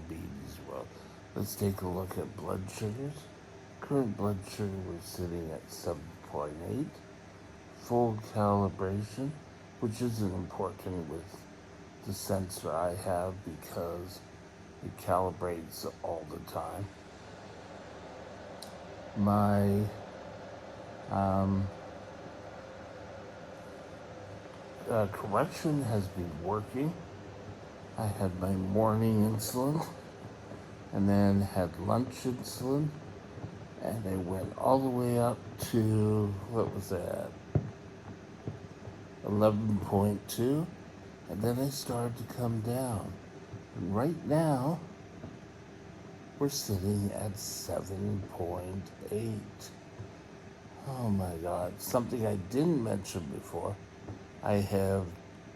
diabetes world. Let's take a look at blood sugars. Current blood sugar was sitting at 7.8. Full calibration, which isn't important with the sensor I have because it calibrates all the time. My correction has been working. I had my morning insulin and then had lunch insulin, and I went all the way up to, what was that, 11.2, and then I started to come down. And right now, we're sitting at 7.8. Oh my God, something I didn't mention before. I have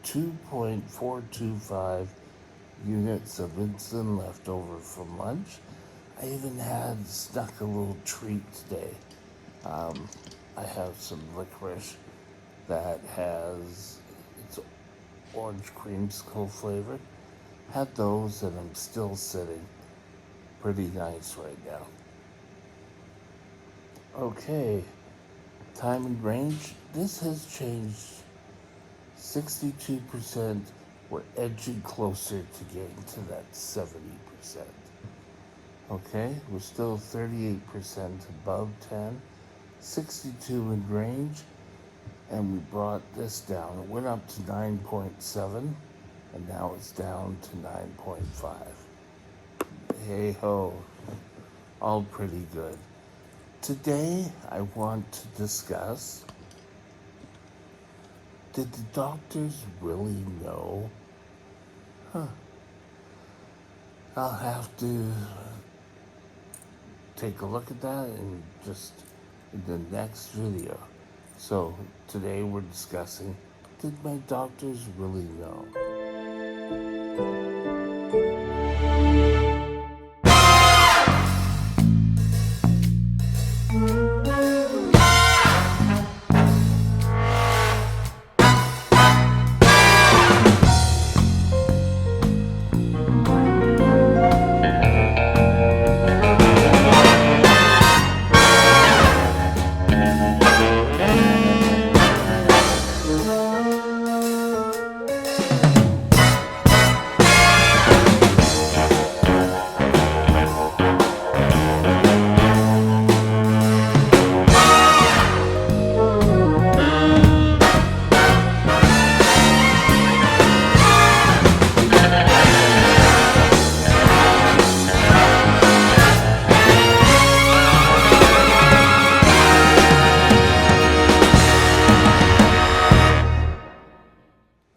2.425 units of insulin left over from lunch. I even had snuck a little treat today. I have some licorice that has, it's orange creamsicle flavored. Had those and I'm still sitting pretty nice right now. Okay, time and range. This has changed 62%. We're edging closer to getting to that 70%. Okay, we're still 38% above 10, 62 in range, and we brought this down. It went up to 9.7, and now it's down to 9.5. Hey ho, all pretty good. Today, I want to discuss, did the doctors really know? I'll have to take a look at that in the next video. So today we're discussing, did my doctors really know?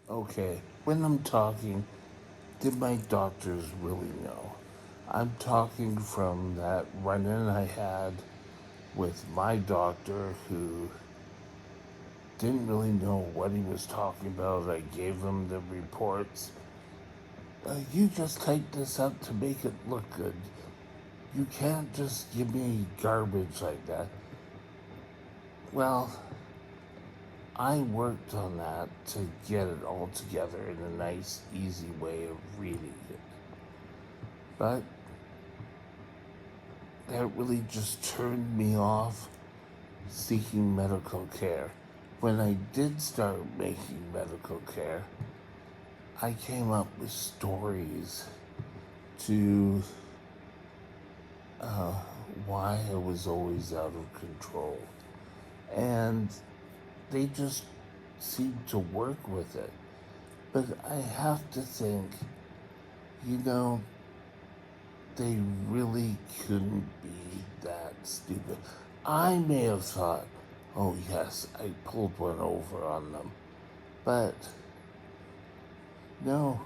Okay, when I'm talking, did my doctors really know? I'm talking from that run-in I had with my doctor who didn't really know what he was talking about. I gave him the reports. You just typed this up to make it look good. You can't just give me garbage like that. Well, I worked on that to get it all together in a nice, easy way of reading it. But that really just turned me off seeking medical care. When I did start making medical care, I came up with stories to why I was always out of control. And they just seemed to work with it. But I have to think, they really couldn't be that stupid. I may have thought, oh yes, I pulled one over on them. But no,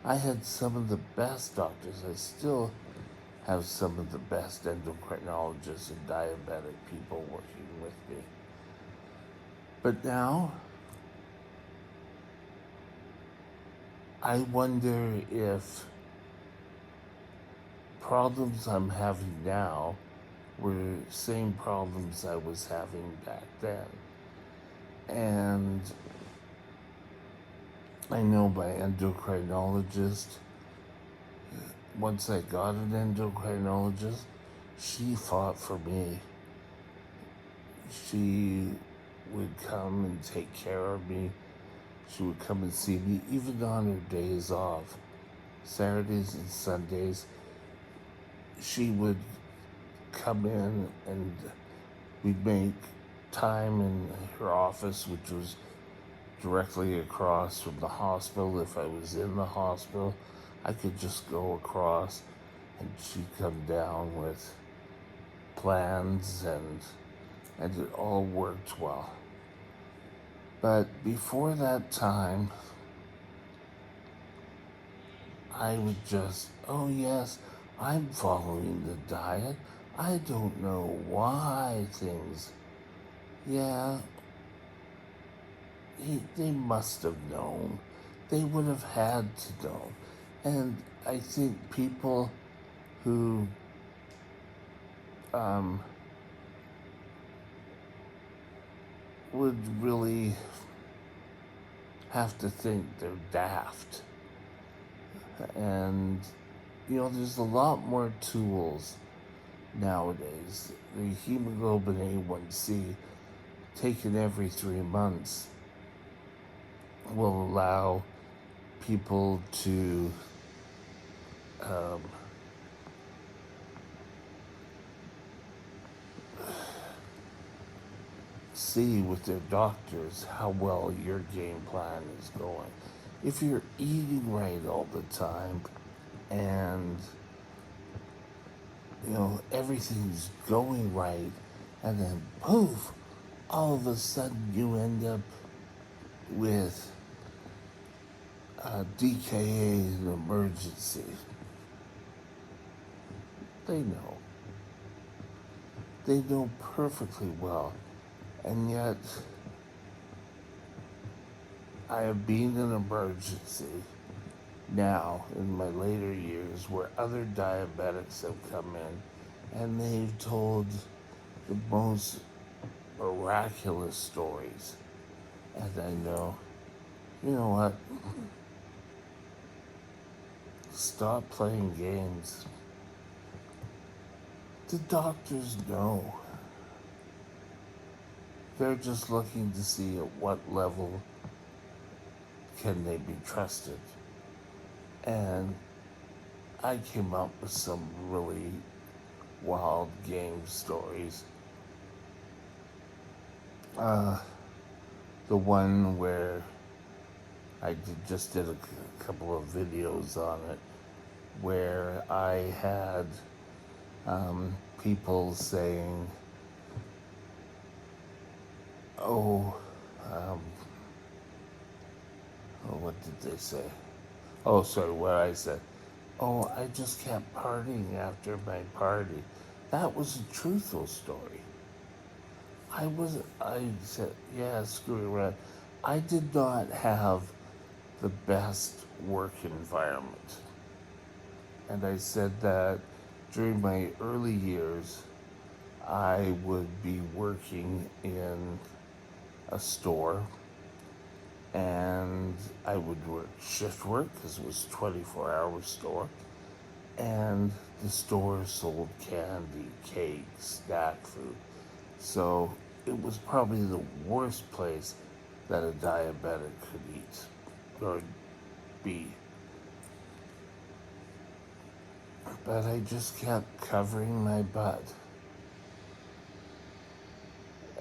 I had some of the best doctors. I still have some of the best endocrinologists and diabetic people working with me. But now, I wonder if problems I'm having now were same problems I was having back then. And I know my endocrinologist once I got an endocrinologist, she fought for me. She would come and take care of me. She would come and see me even on her days off, Saturdays and Sundays. She would come in and we'd make time in her office, which was directly across from the hospital. If I was in the hospital, I could just go across and she'd come down with plans, and it all worked well. But before that time, I would just, oh yes, I'm following the diet. I don't know why things, yeah, they must have known. They would have had to know. And I think people who would really have to think they're daft. And, there's a lot more tools nowadays. The hemoglobin A1C, taken every 3 months, will allow people to see with their doctors how well your game plan is going. If you're eating right all the time and everything's going right, and then poof, all of a sudden you end up with DKA in an emergency. They know. They know perfectly well. And yet, I have been in an emergency now in my later years where other diabetics have come in and they've told the most miraculous stories. And I know, you know what? Stop playing games. The doctors know. They're just looking to see at what level can they be trusted. And I came up with some really wild game stories. The one where I just did a couple of videos on it, where I had people saying, what did they say? Oh, sorry, what I said. Oh, I just kept partying after my party. That was a truthful story. I said, yeah, screw around. I did not have the best work environment. And I said that during my early years, I would be working in a store and I would work shift work because it was a 24-hour store. And the store sold candy, cakes, snack food. So it was probably the worst place that a diabetic could eat or be. But I just kept covering my butt.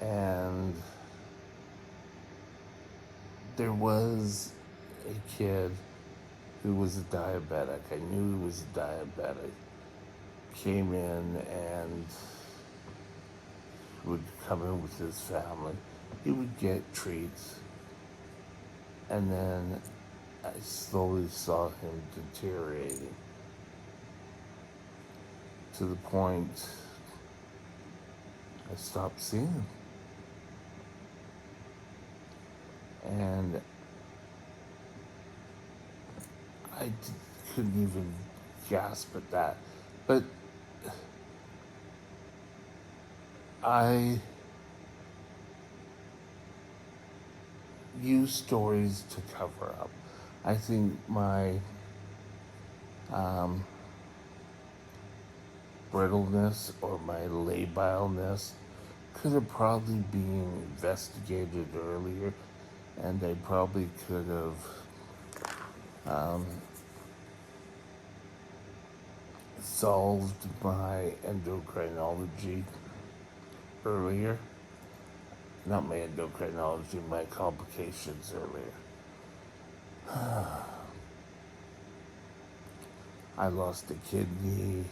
And there was a kid who was a diabetic. I knew he was a diabetic. Came in and would come in with his family. He would get treats. And then I slowly saw him deteriorating to the point I stopped seeing him. And I couldn't even gasp at that. But I use stories to cover up. I think my brittleness or my labileness could have probably been investigated earlier, and I probably could have solved my endocrinology earlier. Not my endocrinology, my complications earlier. I lost a kidney.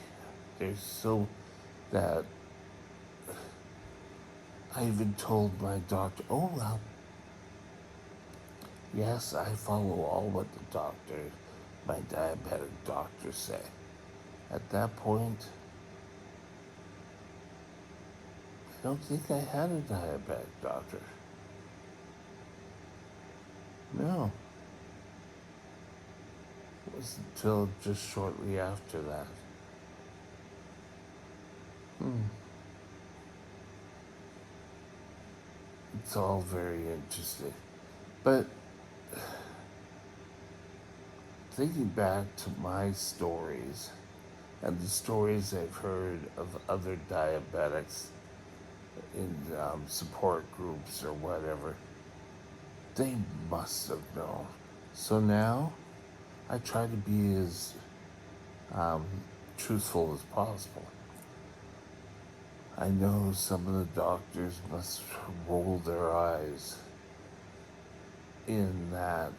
There's so that I even told my doctor, oh well, yes, I follow all what the doctor, my diabetic doctor say. At that point, I don't think I had a diabetic doctor. No. It was until just shortly after that. It's all very interesting. But thinking back to my stories and the stories I've heard of other diabetics in support groups or whatever, they must have known. So now I try to be as truthful as possible. I know some of the doctors must roll their eyes in that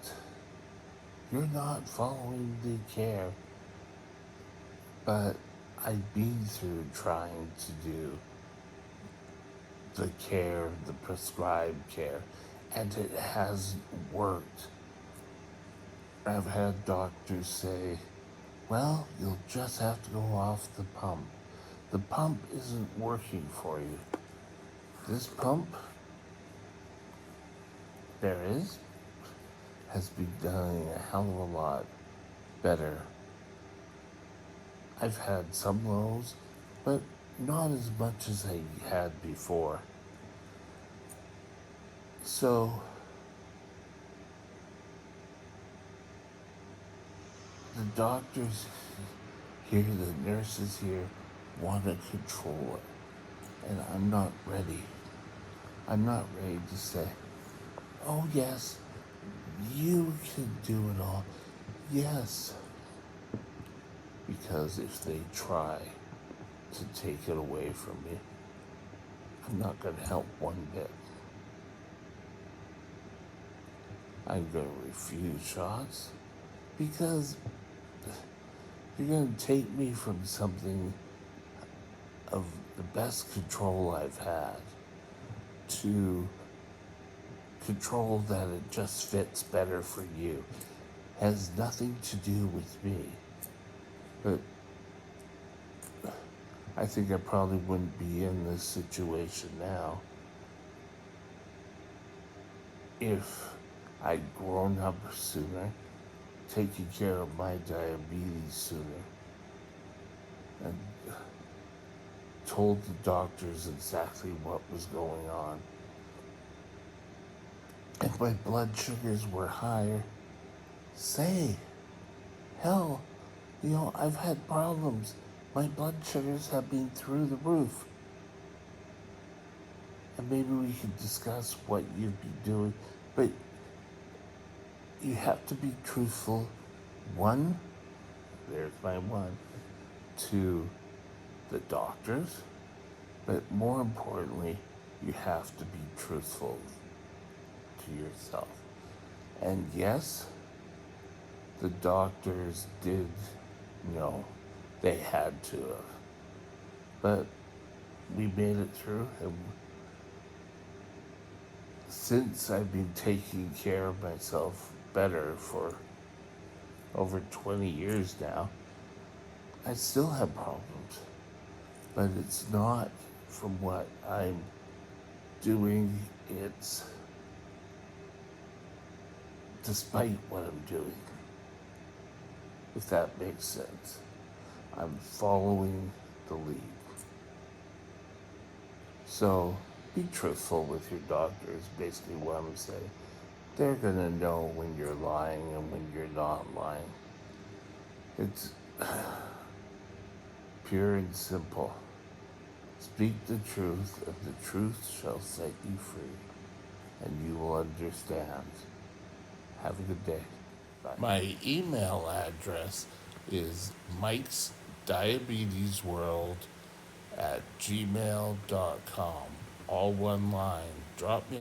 you're not following the care, but I've been through trying to do the care, the prescribed care, and it hasn't worked. I've had doctors say, well, you'll just have to go off the pump. The pump isn't working for you. This pump, there is, has been done a hell of a lot better. I've had some lows, but not as much as I had before. So, the doctors here, the nurses here, want to control it. And I'm not ready. I'm not ready to say, oh yes, you can do it all. Yes. Because if they try to take it away from me, I'm not going to help one bit. I'm going to refuse shots because you're going to take me from something of the best control I've had to control that it just fits better for you. Has nothing to do with me. But I think I probably wouldn't be in this situation now if I'd grown up sooner, taken care of my diabetes sooner, and told the doctors exactly what was going on. If my blood sugars were higher, say, hell, I've had problems. My blood sugars have been through the roof. And maybe we could discuss what you'd be doing. But you have to be truthful. One, there's my one, to the doctors. But more importantly, you have to be truthful to yourself. And yes, the doctors did know they had to have. But we made it through, and since I've been taking care of myself better for over 20 years now, I still have problems. But it's not from what I'm doing, it's despite what I'm doing. If that makes sense. I'm following the lead. So be truthful with your doctor is basically what I'm saying. They're gonna know when you're lying and when you're not lying. It's pure and simple. Speak the truth, and the truth shall set you free, and you will understand. Have a good day. Bye. My email address is mikesdiabetesworld@gmail.com. All one line. Drop me